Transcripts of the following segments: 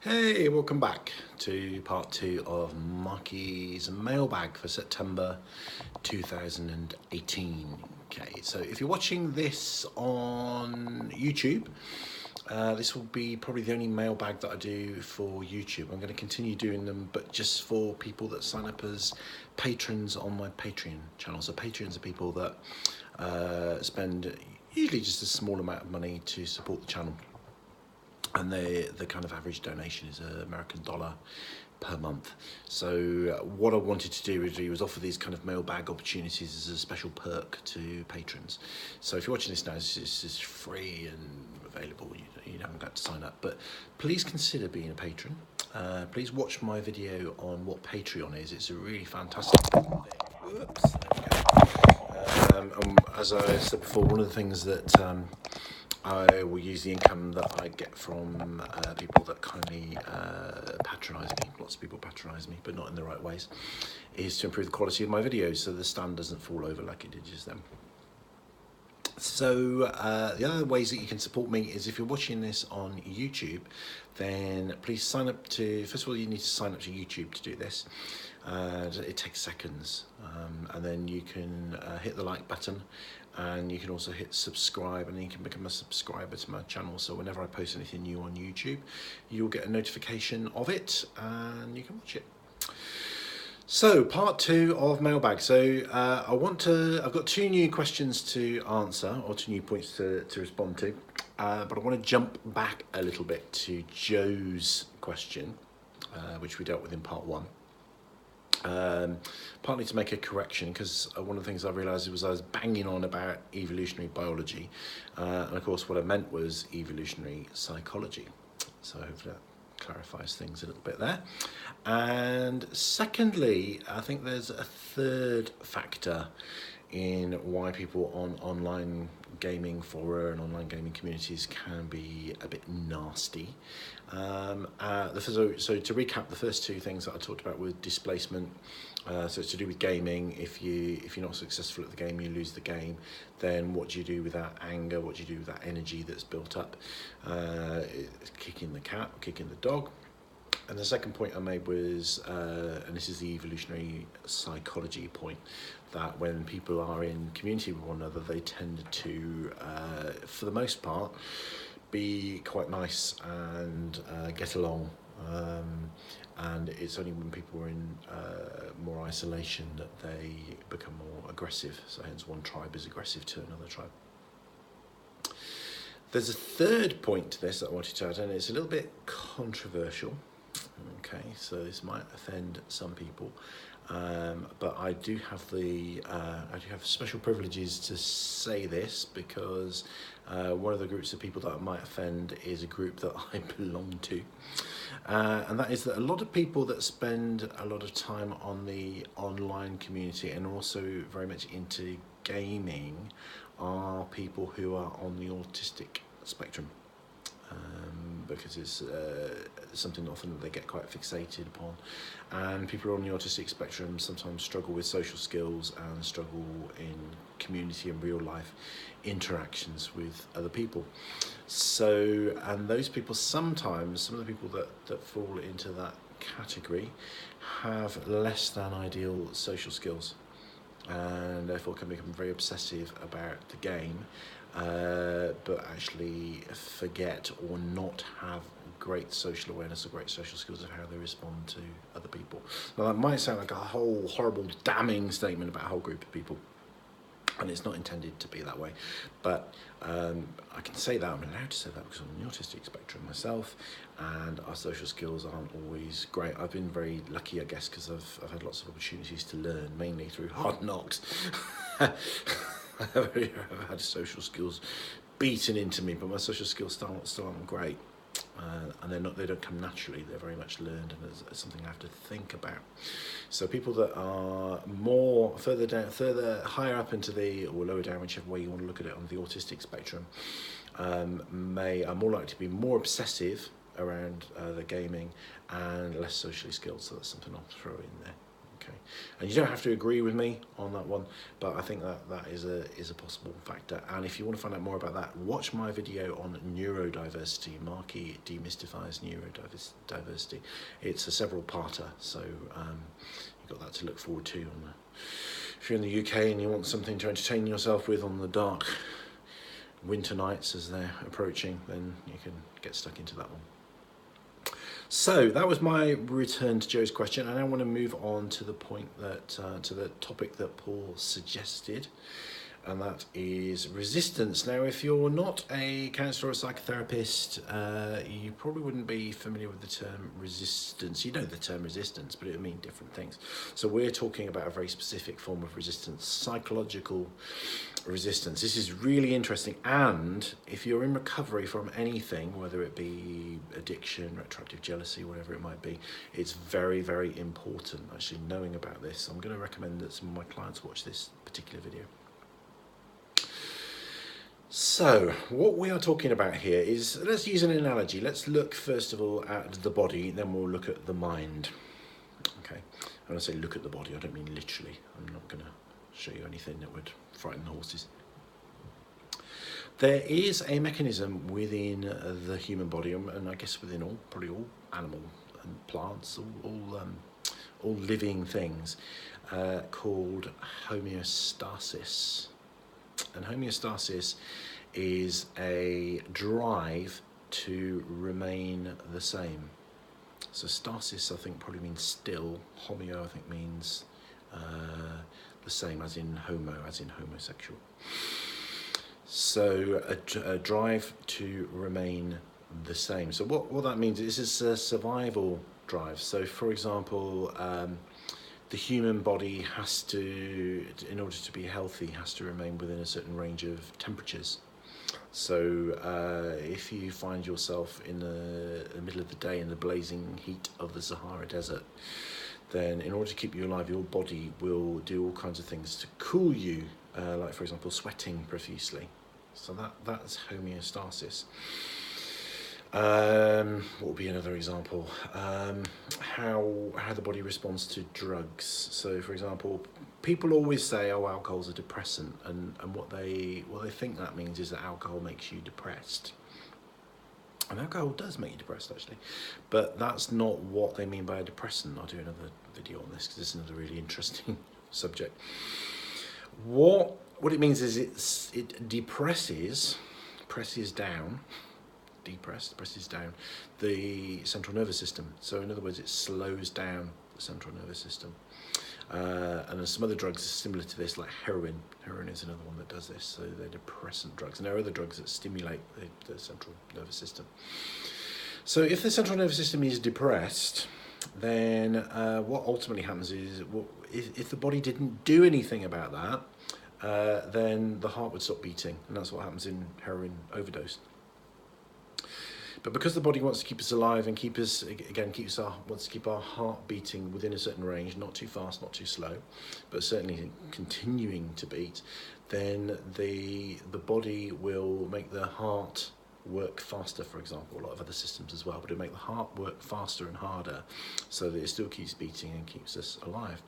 Hey, welcome back to part 2 of Markie's mailbag for September 2018. Okay, so if you're watching this on YouTube, this will be probably the only mailbag that I do for YouTube. I'm going to continue doing them, but just for people that sign up as patrons on my Patreon channel. So patrons are people that spend usually just a small amount of money to support the channel. And the kind of average donation is $1 per month. So what I wanted to do was offer these kind of mailbag opportunities as a special perk to patrons. So if you're watching this now, this is free and available. You haven't got to sign up, but please consider being a patron. Please watch my video on what Patreon is. It's a really fantastic thing. Whoops, there we go. As I said before, one of the things that I will use the income that I get from people that kindly patronise me. Lots of people patronise me, but not in the right ways. Is to improve the quality of my videos so the stand doesn't fall over like it did just then. So the other ways that you can support me is if you're watching this on YouTube, then please sign up to, first of all you need to sign up to YouTube to do this. It takes seconds, and then you can hit the like button, and you can also hit subscribe, and then you can become a subscriber to my channel, so whenever I post anything new on YouTube you'll get a notification of it and you can watch it. So part 2 of mailbag. So I've got 2 new questions to answer, or 2 new points to respond to, but I want to jump back a little bit to Joe's question, which we dealt with in part 1. Partly to make a correction, because one of the things I realised was I was banging on about evolutionary biology, and of course what I meant was evolutionary psychology. So hopefully that clarifies things a little bit there. And secondly, I think there's a third factor in why people on online gaming fora and online gaming communities can be a bit nasty. So to recap, the first 2 things that I talked about were displacement. So it's to do with gaming. If you're not successful at the game, you lose the game. Then what do you do with that anger? What do you do with that energy that's built up? Kicking the cat, kicking the dog. And the second point I made was, and this is the evolutionary psychology point, that when people are in community with one another, they tend to, for the most part, be quite nice and get along. And it's only when people are in more isolation that they become more aggressive. So hence one tribe is aggressive to another tribe. There's a third point to this that I wanted to add, and it's a little bit controversial. Okay, so this might offend some people, but I do have special privileges to say this, because one of the groups of people that I might offend is a group that I belong to, and that is that a lot of people that spend a lot of time on the online community and also very much into gaming are people who are on the autistic spectrum. Because it's something often that they get quite fixated upon, and people on the autistic spectrum sometimes struggle with social skills and struggle in community and real life interactions with other people. So, and those people sometimes, some of the people that fall into that category have less than ideal social skills, and therefore can become very obsessive about the game, but actually forget or not have great social awareness or great social skills of how they respond to other people. Now that might sound like a whole horrible damning statement about a whole group of people, and it's not intended to be that way, but I can say that, I'm allowed to say that because I'm on the autistic spectrum myself, and our social skills aren't always great. I've been very lucky, I guess, because I've had lots of opportunities to learn, mainly through hard knocks. I've had social skills beaten into me, but my social skills still aren't great, and they don't come naturally. They're very much learned, and it's something I have to think about. So people that are further higher up into the, or lower down, whichever way you want to look at it, on the autistic spectrum, are more likely to be more obsessive around the gaming and less socially skilled. So that's something I'll throw in there. Okay, and you don't have to agree with me on that one, but I think that is a possible factor. And if you want to find out more about that, watch my video on neurodiversity. Markie demystifies neurodiversity. It's a several-parter, so you've got that to look forward to. If you're in the UK and you want something to entertain yourself with on the dark winter nights as they're approaching, then you can get stuck into that one. So that was my return to Joe's question, and I want to move on to the point that to the topic that Paul suggested, and that is resistance. Now, if you're not a counsellor or a psychotherapist, you probably wouldn't be familiar with the term resistance. You know the term resistance, but it would mean different things. So we're talking about a very specific form of resistance, psychological resistance. This is really interesting, and if you're in recovery from anything, whether it be addiction, retroactive jealousy, whatever it might be, it's very, very important actually knowing about this. I'm going to recommend that some of my clients watch this particular video. So what we are talking about here is, let's use an analogy. Let's look first of all at the body, then we'll look at the mind. Okay, when I say look at the body, I don't mean literally. I'm not going to show you anything that would frighten the horses. There is a mechanism within the human body, and I guess within probably all animal and plants, all living things, called homeostasis. And homeostasis is a drive to remain the same. So stasis, I think, probably means still. Homeo, I think, means the same, as in homo, as in homosexual. So a drive to remain the same. So what that means is it's a survival drive. So for example, the human body has to, in order to be healthy, has to remain within a certain range of temperatures. So if you find yourself in the middle of the day in the blazing heat of the Sahara Desert, then in order to keep you alive, your body will do all kinds of things to cool you, like for example sweating profusely. So that's homeostasis. What would be another example? How the body responds to drugs. So for example, people always say, oh, alcohol's a depressant, and what they think that means is that alcohol makes you depressed. And alcohol does make you depressed, actually, but that's not what they mean by a depressant. I'll do another video on this because it's another really interesting subject. What it means is it presses down the central nervous system. So in other words, it slows down the central nervous system. And there's some other drugs similar to this, like heroin. Heroin is another one that does this. So they're depressant drugs. And there are other drugs that stimulate the central nervous system. So if the central nervous system is depressed, then what ultimately happens is, if the body didn't do anything about that, then the heart would stop beating. And that's what happens in heroin overdose. But because the body wants to keep us alive and wants to keep our heart beating within a certain range, not too fast, not too slow, but certainly continuing to beat, then the body will make the heart work faster, for example, a lot of other systems as well, but it'll make the heart work faster and harder so that it still keeps beating and keeps us alive.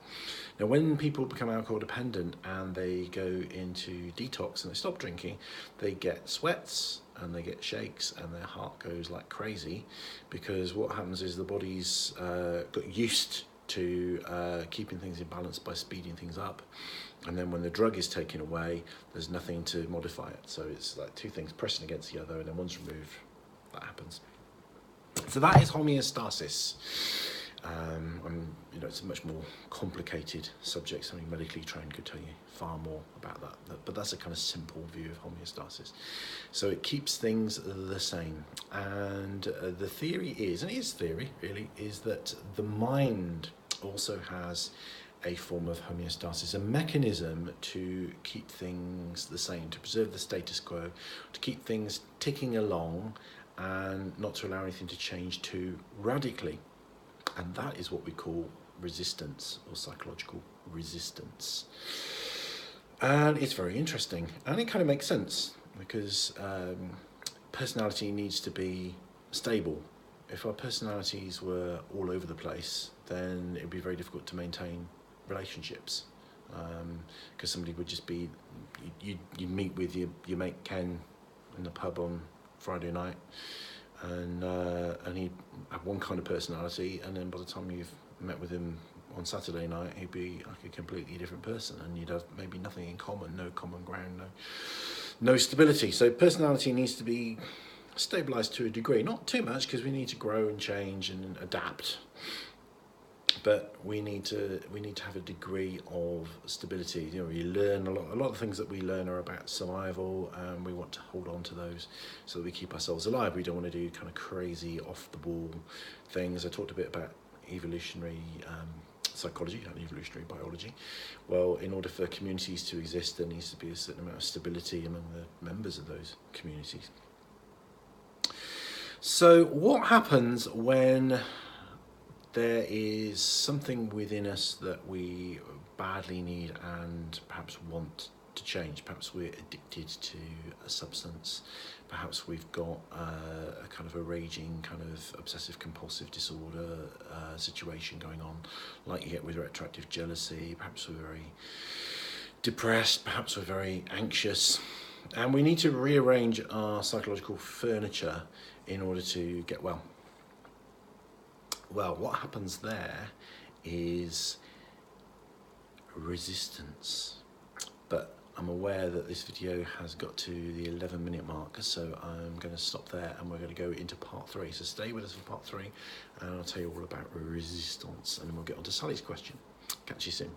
Now, when people become alcohol dependent and they go into detox and they stop drinking, they get sweats and they get shakes and their heart goes like crazy, because what happens is the body's got used to keeping things in balance by speeding things up, and then when the drug is taken away, there's nothing to modify it. So it's like two things pressing against the other, and then one's removed. That happens. So that is homeostasis. It's a much more complicated subject. Something medically trained could tell you far more about that. But that's a kind of simple view of homeostasis. So it keeps things the same. And the theory is, and it is theory really, is that the mind also has a form of homeostasis, a mechanism to keep things the same, to preserve the status quo, to keep things ticking along and not to allow anything to change too radically. And that is what we call resistance, or psychological resistance. And it's very interesting, and it kind of makes sense, because personality needs to be stable. If our personalities were all over the place, then it would be very difficult to maintain relationships, because somebody would just be, you meet with your mate Ken in the pub on Friday night, and he'd have one kind of personality, and then by the time you've met with him on Saturday night, he'd be like a completely different person, and you'd have maybe nothing in common, no common ground, no stability. So personality needs to be stabilized to a degree, not too much, because we need to grow and change and adapt, but we need to have a degree of stability. You know, we learn a lot of things that we learn are about survival, and we want to hold on to those so that we keep ourselves alive. We don't want to do kind of crazy off the wall things. I talked a bit about evolutionary psychology and evolutionary biology. Well, in order for communities to exist, there needs to be a certain amount of stability among the members of those communities. So what happens when there is something within us that we badly need and perhaps want to change? Perhaps we're addicted to a substance. Perhaps we've got a kind of a raging kind of obsessive compulsive disorder situation going on, like you get with retroactive jealousy. Perhaps we're very depressed. Perhaps we're very anxious. And we need to rearrange our psychological furniture in order to get well. Well, what happens there is resistance. But I'm aware that this video has got to the 11-minute mark, so I'm going to stop there and we're going to go into part 3. So stay with us for part 3 and I'll tell you all about resistance, and then we'll get on to Sally's question. Catch you soon.